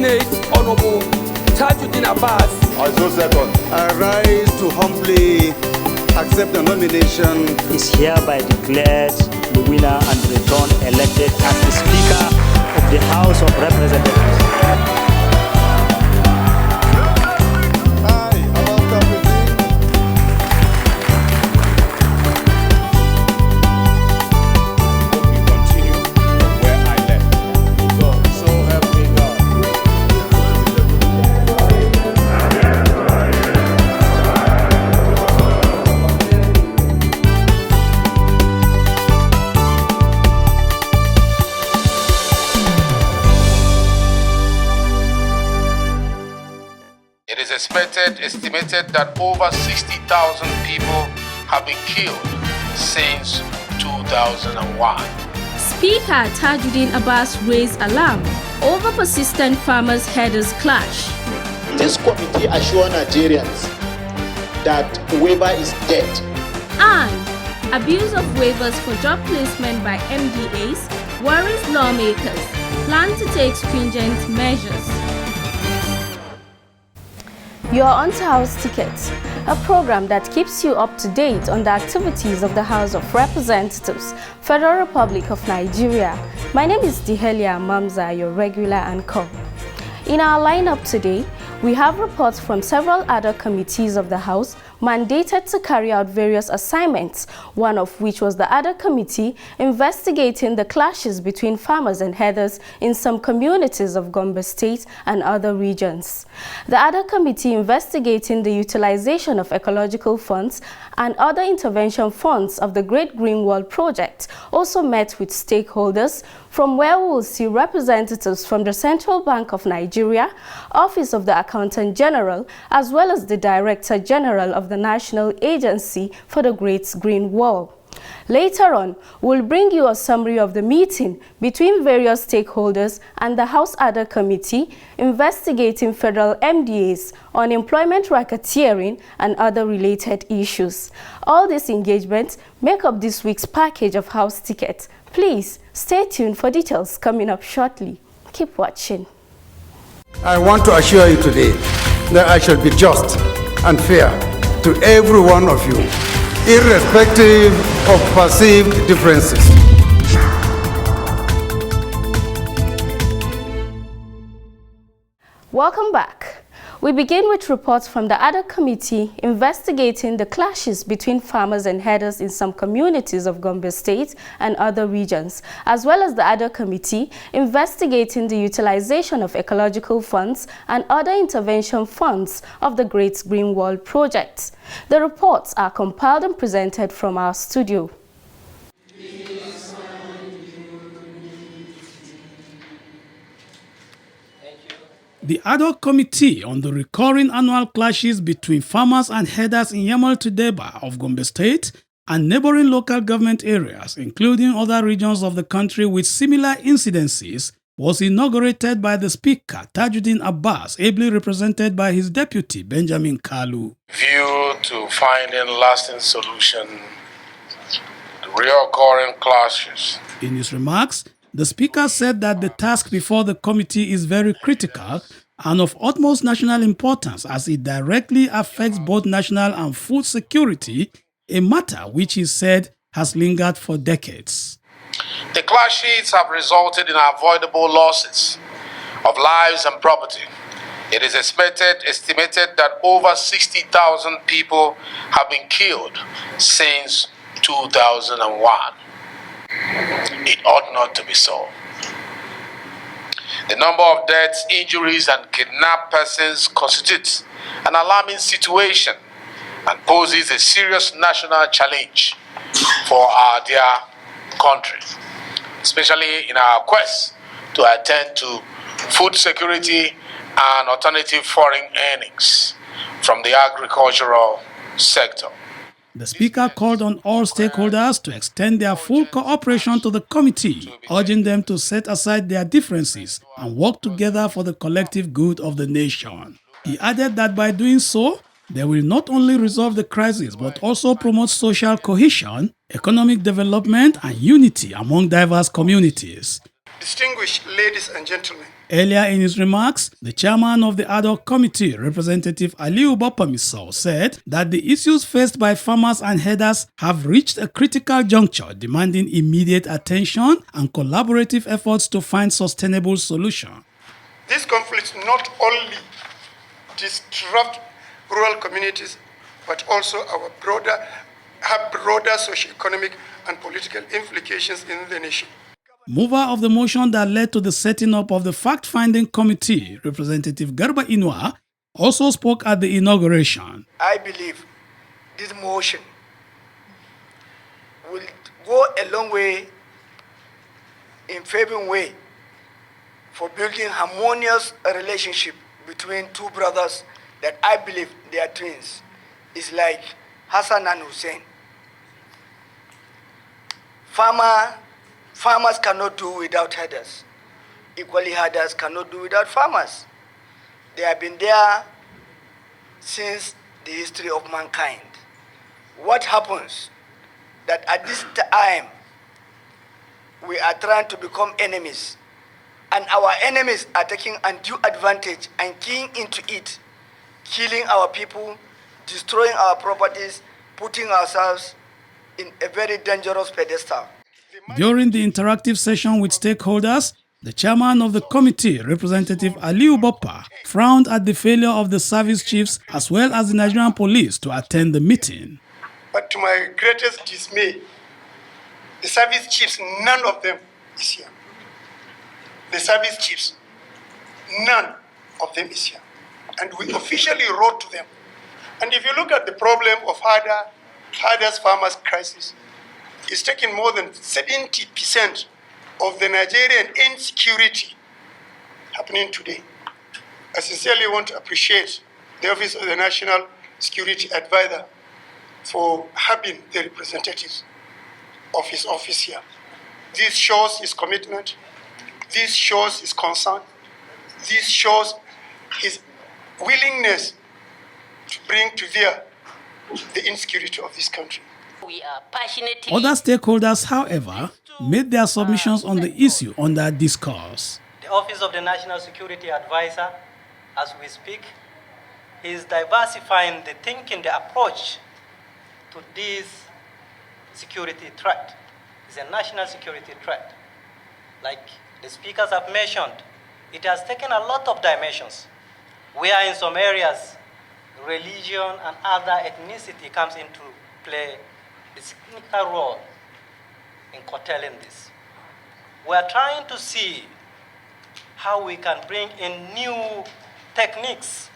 nominate Honorable Tajuddin Abbas. I so second. I rise to humbly accept the nomination. Is hereby declared the winner and returned elected as the Speaker of the House of Representatives. Estimated that over 60,000 people have been killed since 2001. Speaker Tajuddin Abbas raised alarm over persistent farmers-herders clash. This committee assures Nigerians that waiver is dead. And abuse of waivers for job placement by MDAs worries lawmakers. Plan to take stringent measures. You are on to House Tickets, a program that keeps you up to date on the activities of the House of Representatives, Federal Republic of Nigeria. My name is Dihelia Mamza, your regular anchor. In our lineup today, we have reports from several other committees of the House mandated to carry out various assignments, one of which was the other committee investigating the clashes between farmers and herders in some communities of Gombe State and other regions. The other committee investigating the utilization of ecological funds and other intervention funds of the Great Green Wall project also met with stakeholders, from where we will see representatives from the Central Bank of Nigeria, Office of the Accountant General, as well as the Director General of the National Agency for the Great Green Wall. Later on, we'll bring you a summary of the meeting between various stakeholders and the House Ad-hoc Cttee investigating Federal MDAs on employment racketeering and other related issues. All these engagements make up this week's package of House Tickets. Please stay tuned for details coming up shortly. Keep watching. I want to assure you today that I shall be just and fair to every one of you, irrespective of perceived differences. Welcome back. We begin with reports from the other committee investigating the clashes between farmers and herders in some communities of Gombe State and other regions, as well as the other committee investigating the utilization of ecological funds and other intervention funds of the Great Green Wall project. The reports are compiled and presented from our studio. The Ad hoc Committee on the recurring annual clashes between farmers and herders in Yamal Tudeba of Gombe State and neighboring local government areas, including other regions of the country with similar incidences, was inaugurated by the Speaker, Tajuddin Abbas, ably represented by his deputy, Benjamin Kalu. View to finding lasting solution to recurring clashes. In his remarks, the Speaker said that the task before the committee is very critical and of utmost national importance as it directly affects both national and food security, a matter which he said has lingered for decades. The clashes have resulted in avoidable losses of lives and property. It is estimated that over 60,000 people have been killed since 2001. It ought not to be so. The number of deaths, injuries, and kidnapped persons constitutes an alarming situation and poses a serious national challenge for our dear country, especially in our quest to attend to food security and alternative foreign earnings from the agricultural sector. The Speaker called on all stakeholders to extend their full cooperation to the committee, urging them to set aside their differences and work together for the collective good of the nation. He added that by doing so, they will not only resolve the crisis but also promote social cohesion, economic development, and unity among diverse communities. Distinguished ladies and gentlemen, Earlier in his remarks, the chairman of the ad hoc committee, Representative Aliyu Bapamisau, said that the issues faced by farmers and herders have reached a critical juncture, demanding immediate attention and collaborative efforts to find sustainable solutions. These conflicts not only disrupt rural communities, but also have broader socio-economic and political implications in the nation. Mover of the motion that led to the setting up of the fact-finding committee, Representative Garba Inua, also spoke at the inauguration. I believe this motion will go a long way in paving way for building harmonious relationship between two brothers that I believe they are twins. It's like Hassan and Hussein. Farmers cannot do without herders. Equally, herders cannot do without farmers. They have been there since the history of mankind. What happens that at this time we are trying to become enemies, and our enemies are taking undue advantage and keying into it, killing our people, destroying our properties, putting ourselves in a very dangerous pedestal. During the interactive session with stakeholders, the chairman of the committee, Representative Aliyu Bappa, frowned at the failure of the service chiefs as well as the Nigerian police to attend the meeting. But to my greatest dismay, the service chiefs, none of them is here. The service chiefs, none of them is here. And we officially wrote to them. And if you look at the problem of herders farmers crisis, it's taking more than 70% of the Nigerian insecurity happening today. I sincerely want to appreciate the Office of the National Security Advisor for having the representatives of his office here. This shows his commitment. This shows his concern. This shows his willingness to bring to bear the insecurity of this country. We are passionately... Other stakeholders, however, made their submissions on the issue under discourse. The Office of the National Security Advisor, as we speak, is diversifying the thinking, the approach to this security threat. It's a national security threat. Like the speakers have mentioned, it has taken a lot of dimensions. Where in some areas, religion and other ethnicity comes into play a significant role in curtailing this. We are trying to see how we can bring in new techniques,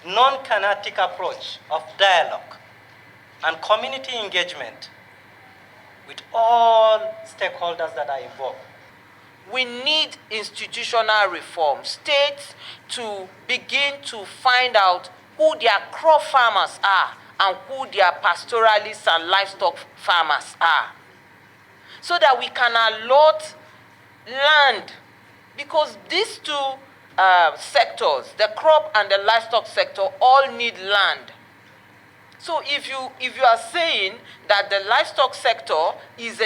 non-kinetic approach of dialogue and community engagement with all stakeholders that are involved. We need institutional reform. States to begin to find out who their crop farmers are and who their pastoralists and livestock farmers are, so that we can allot land, because these two sectors, the crop and the livestock sector, all need land. So if you are saying that the livestock sector is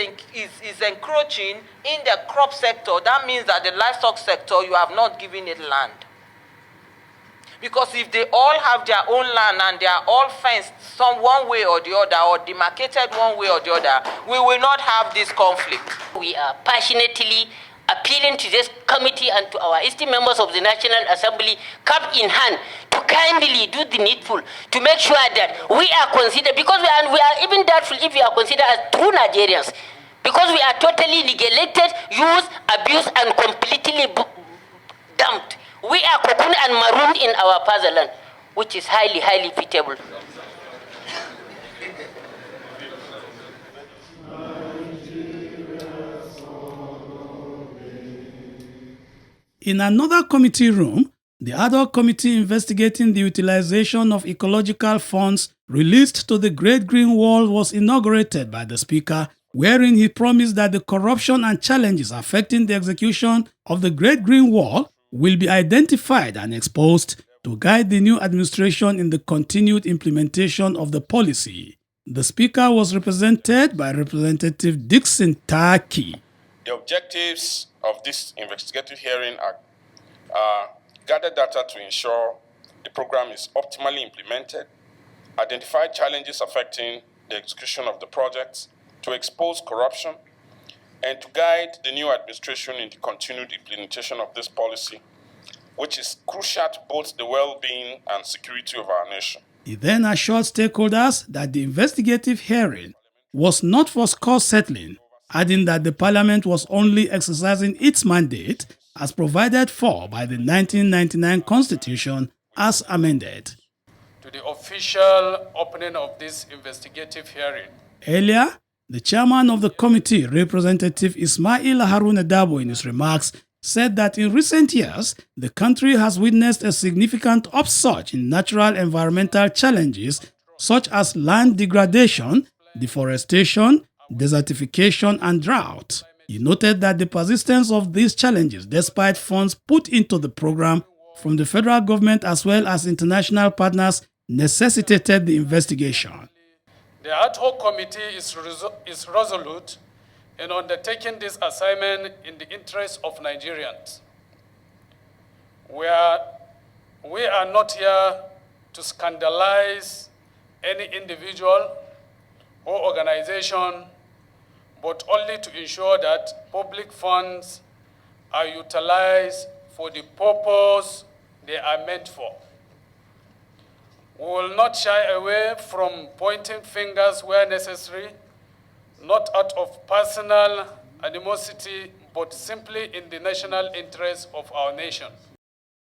encroaching in the crop sector, that means that the livestock sector, you have not given it land. Because if they all have their own land and they are all fenced some one way or the other, or demarcated one way or the other, we will not have this conflict. We are passionately appealing to this committee and to our esteemed members of the National Assembly, cup in hand, to kindly do the needful to make sure that we are considered, because we are even doubtful if we are considered as true Nigerians, because we are totally neglected, used, abused, and completely dumped. We are cocooned and marooned in our fatherland, which is highly, highly pitiable. In another committee room, the ad hoc committee investigating the utilization of ecological funds released to the Great Green Wall was inaugurated by the Speaker, wherein he promised that the corruption and challenges affecting the execution of the Great Green Wall will be identified and exposed to guide the new administration in the continued implementation of the policy. The Speaker was represented by Representative Dixon Taki. The objectives of this investigative hearing are gather data to ensure the program is optimally implemented, identify challenges affecting the execution of the projects, to expose corruption, and to guide the new administration in the continued implementation of this policy, which is crucial to both the well-being and security of our nation. He then assured stakeholders that the investigative hearing was not for score settling, adding that the Parliament was only exercising its mandate as provided for by the 1999 Constitution as amended. To the official opening of this investigative hearing. Earlier, the chairman of the committee, Representative Ismail Haruna Dabo, in his remarks, said that in recent years, the country has witnessed a significant upsurge in natural environmental challenges such as land degradation, deforestation, desertification, and drought. He noted that the persistence of these challenges, despite funds put into the program from the federal government as well as international partners, necessitated the investigation. The ad hoc committee is resolute in undertaking this assignment in the interest of Nigerians. We are not here to scandalize any individual or organization, but only to ensure that public funds are utilized for the purpose they are meant for. We will not shy away from pointing fingers where necessary, not out of personal animosity, but simply in the national interest of our nation.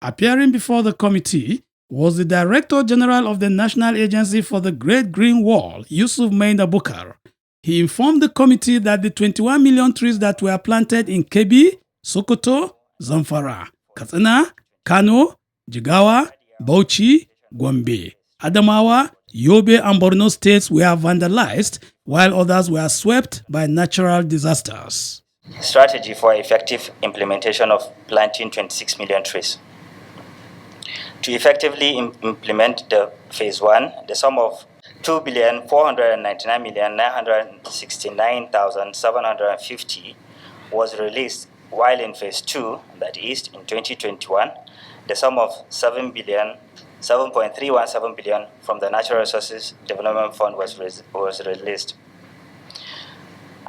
Appearing before the committee was the Director General of the National Agency for the Great Green Wall, Yusuf Maina Bukar. He informed the committee that the 21 million trees that were planted in Kebbi, Sokoto, Zamfara, Katsina, Kano, Jigawa, Bauchi, Gombe, Adamawa, Yobe, and Borno states were vandalized, while others were swept by natural disasters. Strategy for effective implementation of planting 26 million trees. To effectively implement the phase 1, the sum of 2,499,969,750 was released, while in phase 2, that is in 2021, the sum of 7.317 billion from the Natural Resources Development Fund was released.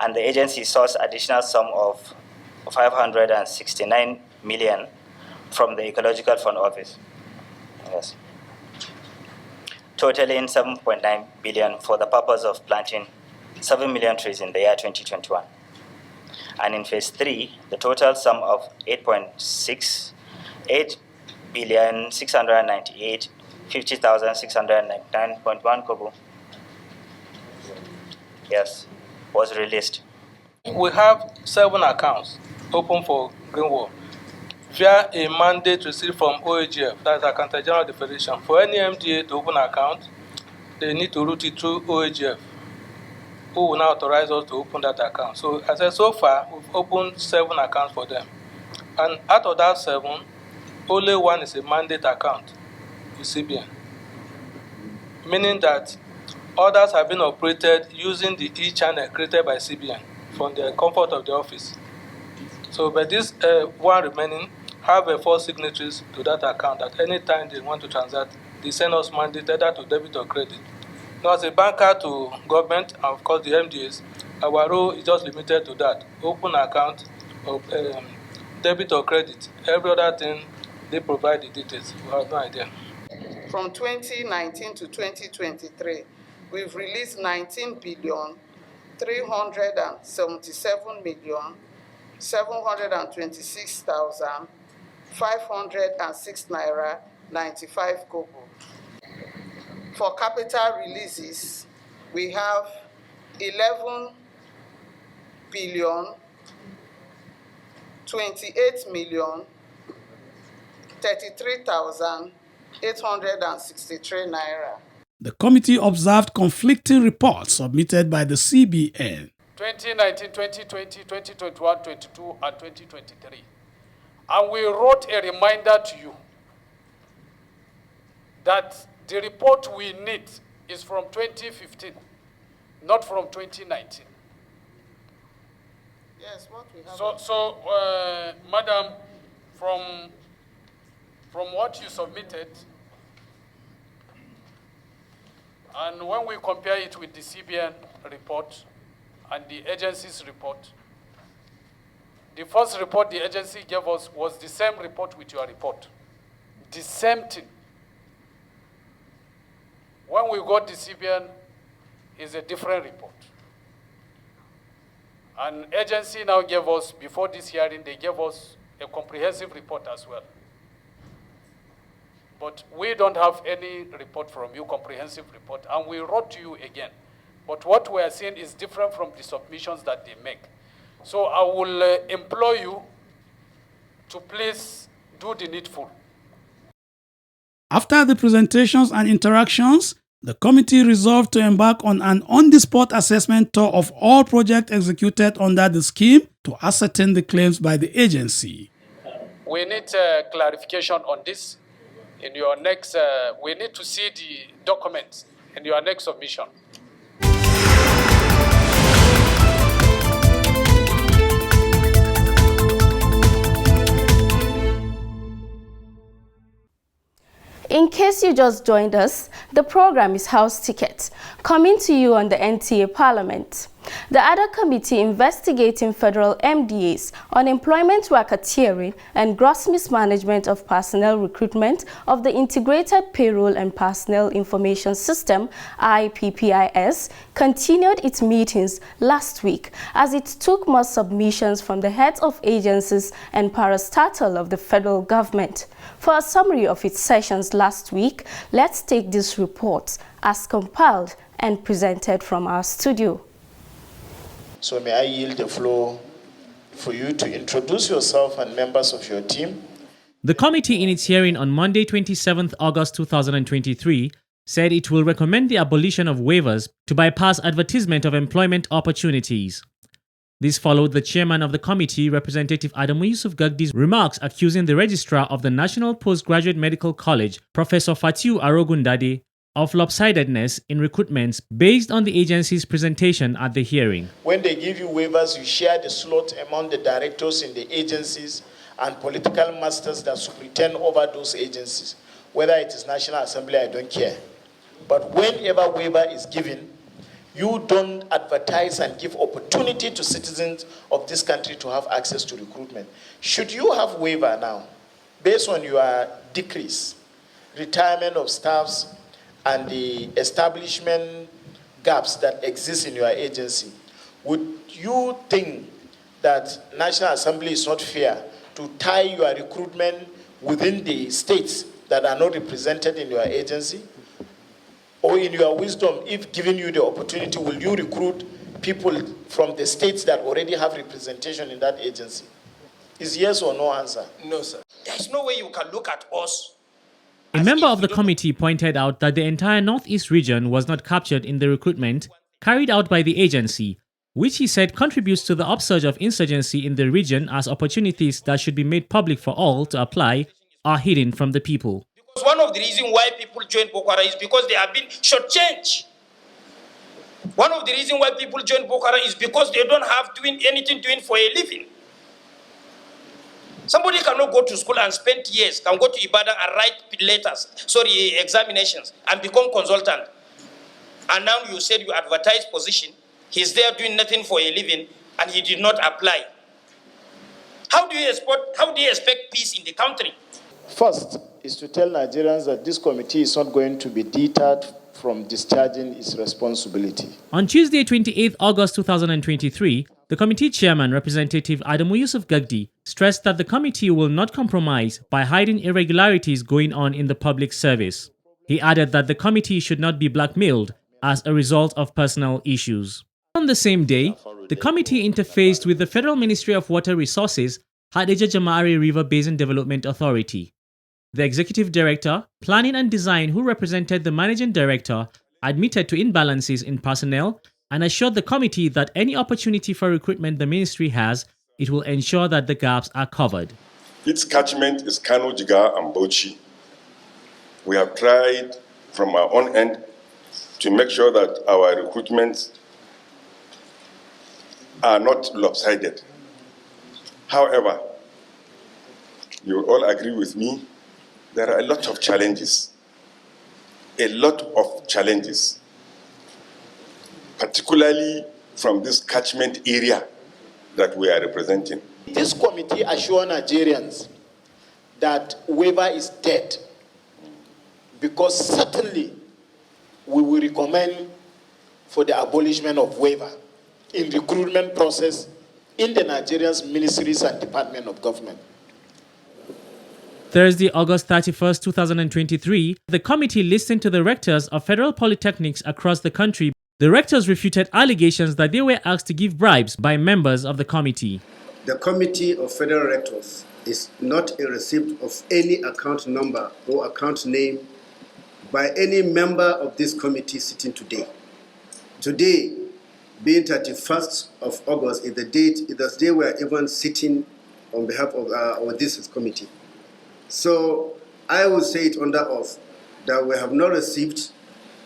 And the agency sourced additional sum of 569 million from the Ecological Fund office. Yes. Totaling 7.9 billion for the purpose of planting 7 million trees in the year 2021. And in phase 3, the total sum of 8.698,50,699.1 kobo, yes, was released. We have 7 accounts open for Greenwall via a mandate received from OAGF, that's Accountant General of the Federation. For any MDA to open an account, they need to route it through OAGF, who will now authorize us to open that account. So, as I said, so far, we've opened 7 accounts for them. And out of that 7, only 1 is a mandate account with CBN, meaning that others have been operated using the e-channel created by CBN from the comfort of the office. So, but this 1 remaining have 4 signatories to that account. At any time they want to transact, they send us mandate either to debit or credit. Now, as a banker to government, and of course the MDAs, our role is just limited to that. Open account of debit or credit. Every other thing, they provide the details. We have no idea. From 2019 to 2023, we've released 19,377,726,506 naira 95 kobo. For capital releases, we have 11,028,033,863 naira. The committee observed conflicting reports submitted by the CBN. 2019, 2020, 2021, 22, and 2023. And we wrote a reminder to you that the report we need is from 2015, not from 2019. Yes, what we have. So, Madam, from from what you submitted, and when we compare it with the CBN report and the agency's report, the first report the agency gave us was the same report with your report. The same thing. When we got the CBN, it's a different report. And agency now gave us, before this hearing, they gave us a comprehensive report as well. But we don't have any report from you, comprehensive report, and we wrote to you again. But what we are seeing is different from the submissions that they make. So I will implore you to please do the needful. After the presentations and interactions, the committee resolved to embark on an on-the-spot assessment tour of all projects executed under the scheme to ascertain the claims by the agency. We need clarification on this. In your next, we need to see the documents in your next submission. In case you just joined us, the program is House Ticket, coming to you on the NTA Parliament. The Ad hoc Committee investigating Federal MDAs on employment racketeering and gross mismanagement of personnel recruitment of the Integrated Payroll and Personnel Information System, IPPIS, continued its meetings last week as it took more submissions from the heads of agencies and parastatal of the federal government. For a summary of its sessions last week, let's take these reports as compiled and presented from our studio. So may I yield the floor for you to introduce yourself and members of your team. The committee in its hearing on Monday 27th August 2023 said it will recommend the abolition of waivers to bypass advertisement of employment opportunities. This followed the chairman of the committee, Representative Adamu Yusuf Gagdi's remarks accusing the registrar of the National Postgraduate Medical College, Professor Fatiu Arogundade, of lopsidedness in recruitments based on the agency's presentation at the hearing. When they give you waivers, you share the slot among the directors in the agencies and political masters that superintend over those agencies. Whether it is National Assembly, I don't care. But whenever waiver is given, you don't advertise and give opportunity to citizens of this country to have access to recruitment. Should you have waiver now, based on your decrease, retirement of staffs, and the establishment gaps that exist in your agency, would you think that National Assembly is not fair to tie your recruitment within the states that are not represented in your agency? Or in your wisdom, if given you the opportunity, will you recruit people from the states that already have representation in that agency? Is yes or no answer? No, sir. There's no way you can look at us. A member of the committee pointed out that the entire Northeast region was not captured in the recruitment carried out by the agency, which he said contributes to the upsurge of insurgency in the region as opportunities that should be made public for all to apply are hidden from the people. Because one of the reasons why people join Boko Haram is because they have been shortchanged. One of the reasons why people join Boko Haram is because they don't have anything doing for a living. Somebody cannot go to school and spend years, can go to Ibadan and write examinations and become consultant. And now you said you advertise position, he's there doing nothing for a living and he did not apply. How do you expect peace in the country? First is to tell Nigerians that this committee is not going to be deterred from discharging its responsibility. On Tuesday, 28th August 2023, the committee chairman, Representative Adamu Yusuf Gagdi, stressed that the committee will not compromise by hiding irregularities going on in the public service. He added that the committee should not be blackmailed as a result of personal issues. On the same day, the committee interfaced with the Federal Ministry of Water Resources, Hadija Jama'ari River Basin Development Authority. The executive director, planning and design, who represented the managing director, admitted to imbalances in personnel and assured the committee that any opportunity for recruitment the ministry has, it will ensure that the gaps are covered. Its catchment is Kano, Jigar, and Bauchi. We have tried from our own end to make sure that our recruitments are not lopsided. However, you all agree with me there are a lot of challenges, particularly from this catchment area that we are representing. This committee assures Nigerians that waiver is dead, because certainly we will recommend for the abolishment of waiver in recruitment process in the Nigerian ministries and department of government. Thursday, August 31st, 2023, the committee listened to the rectors of federal polytechnics across the country. The rectors refuted allegations that they were asked to give bribes by members of the committee. The Committee of Federal Rectors is not in receipt of any account number or account name by any member of this committee sitting today. Today, being 31st of August, is the day we are even sitting on behalf of this committee. So I will say it under oath that we have not received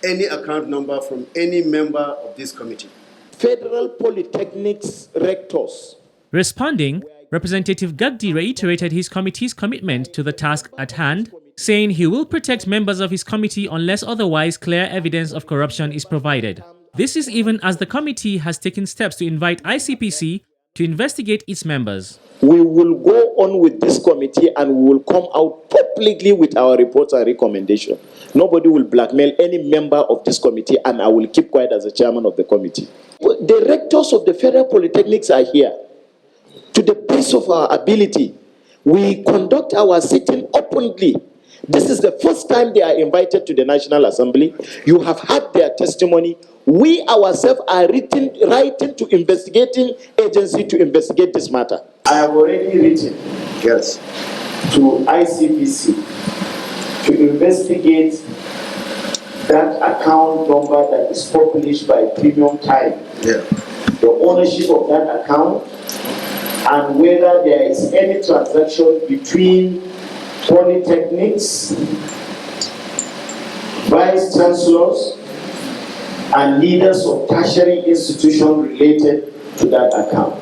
any account number from any member of this committee. Federal polytechnics rectors. Responding, Representative Cttee reiterated his committee's commitment to the task at hand, saying he will protect members of his committee unless otherwise clear evidence of corruption is provided. This is even as the committee has taken steps to invite ICPC to investigate its members. We will go on with this committee and we will come out publicly with our reports and recommendations. Nobody will blackmail any member of this committee, and I will keep quiet as the chairman of the committee. The rectors of the federal polytechnics are here. To the best of our ability, we conduct our sitting openly. This is the first time they are invited to the National Assembly. You have had their testimony. We ourselves are writing to investigating agency to investigate this matter. I have already written, yes, to ICPC to investigate that account number that is published by Premium Time. Yeah. The ownership of that account, and whether there is any transaction between polytechnics, vice chancellors, and leaders of tertiary institutions related to that account.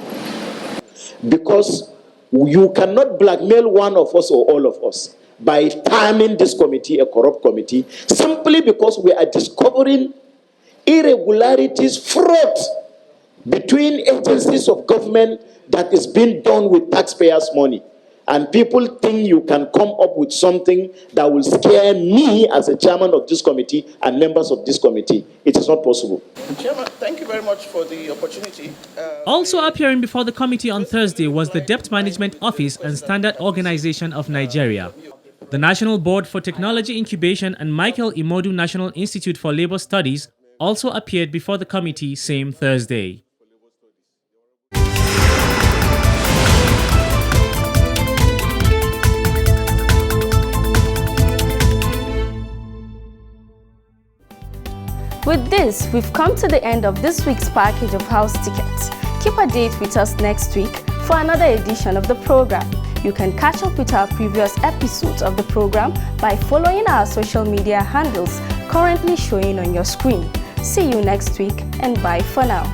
Because you cannot blackmail one of us or all of us by terming this committee a corrupt committee, simply because we are discovering irregularities, fraud between agencies of government that is being done with taxpayers' money. And people think you can come up with something that will scare me as a chairman of this committee and members of this committee. It is not possible. Chairman, thank you very much for the opportunity. Also appearing before the committee on Thursday was the Debt Management Office and Standard Organization of Nigeria, the National Board for Technology Incubation, and Michael Imodu National Institute for Labor Studies also appeared before the committee same Thursday. With this, we've come to the end of this week's package of house tickets. Keep a date with us next week for another edition of the program. You can catch up with our previous episodes of the program by following our social media handles currently showing on your screen. See you next week, and bye for now.